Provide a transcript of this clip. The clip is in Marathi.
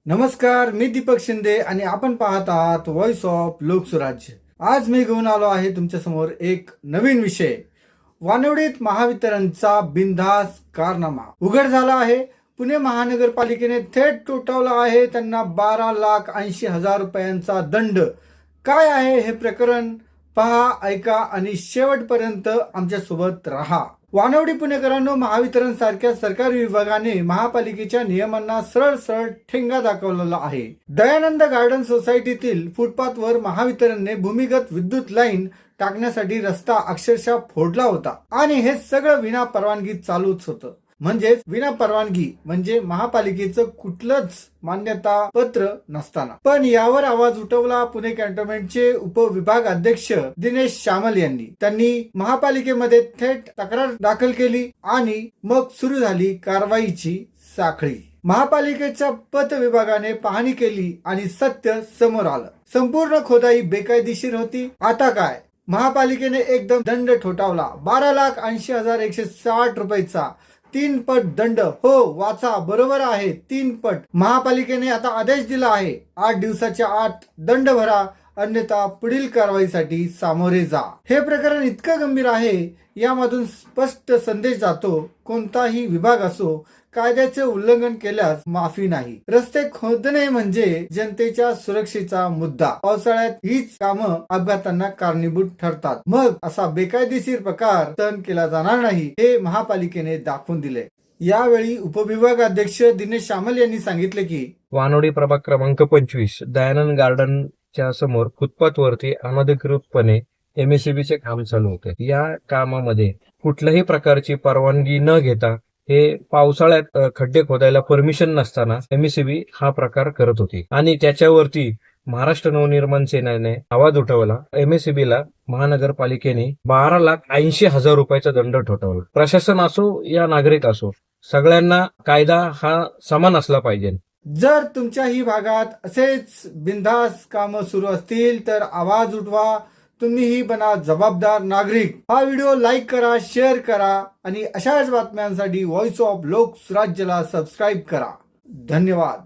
नमस्कार, मी दीपक शिंदे आणि आपण पाहत आहात व्हॉइस ऑफ लोकसुराज्य। आज मी घेऊन आलो आहे तुमच्या समोर एक नवीन विषय। वानवडीत महावितरणचा बिनधास्त कारनामा उघड झाला आहे। पुणे महानगरपालिकेने थेट ठोठावला आहे त्यांना 12,80,000 रुपयांचा दंड। काय आहे हे प्रकरण पहा, ऐका आणि शेवटपर्यंत आमच्या सोबत राहा। वानवडी पुणेकरांनो, महावितरण सारख्या सरकारी विभागाने महापालिकेच्या नियमांना सरळ सरळ ठेंगा दाखवलेला आहे। दयानंद गार्डन सोसायटीतील फुटपाथवर महावितरणने भूमिगत विद्युत लाईन टाकण्यासाठी रस्ता अक्षरशः फोडला होता आणि हे सगळं विना परवानगी चालूच होतं। म्हणजेच विना परवानगी म्हणजे महापालिकेचं कुठलंच मान्यता पत्र नसताना। पण यावर आवाज उठवला पुणे कॅन्टोन्मेंटचे उपविभाग अध्यक्ष दिनेश शामल यांनी। त्यांनी महापालिकेमध्ये थेट तक्रार दाखल केली आणि मग सुरू झाली कारवाईची साखळी। महापालिकेच्या पथ विभागाने पाहणी केली आणि सत्य समोर आलं। संपूर्ण खोदाई बेकायदेशीर होती। आता काय, महापालिकेने एकदम दंड ठोठावला। 12,80,160 रुपयाचा 3 पट दंड। हो, वाचा, बरोबर आहे, 3 पट। महापालिकेने आता आदेश दिला आहे, 8 दिवसाच्या आत दंड भरा, अन्यथा पुढील कारवाईसाठी सामोरे जा। हे प्रकरण इतकं गंभीर आहे, यामधून स्पष्ट संदेश जातो, कोणताही विभाग असो, कायद्याचे उल्लंघन केल्यास माफी नाही। रस्ते खोदणे म्हणजे जनतेच्या सुरक्षेचा मुद्दा। पावसाळ्यात हीच कामं अपघातांना कारणीभूत ठरतात। मग असा बेकायदेशीर प्रकार सहन केला जाणार नाही, हे महापालिकेने दाखवून दिले। यावेळी उपविभाग अध्यक्ष दिनेश शामल यांनी सांगितले की वानवडी प्रभाग क्रमांक 25 दयानंद गार्डनच्या समोर फुटपाथवरती अनधिकृतपणे एमएससीबीचे काम चालू होते। या कामामध्ये कुठल्याही प्रकारची परवानगी न घेता हे पावसाळ्यात खड्डे खोदायला परमिशन नसताना एमएससीबी हा प्रकार करत होती आणि त्याच्यावरती महाराष्ट्र नवनिर्माण सेनेने आवाज उठवला। एमएससीबीला महानगरपालिकेने 12,80,000 रुपयाचा दंड ठोठावला। प्रशासन असो या नागरिक असो, सगळ्यांना कायदा हा समान असला पाहिजे। जर तुमच्याही भागात असेच बिनधास्त कामं सुरू असतील तर आवाज उठवा। तुम्हीही बना जबाबदार नागरिक। हा व्हिडिओ लाईक करा, शेअर करा आणि अशाच बातम्यांसाठी व्हॉइस ऑफ लोकसुराज्यला सबस्क्राईब करा। धन्यवाद।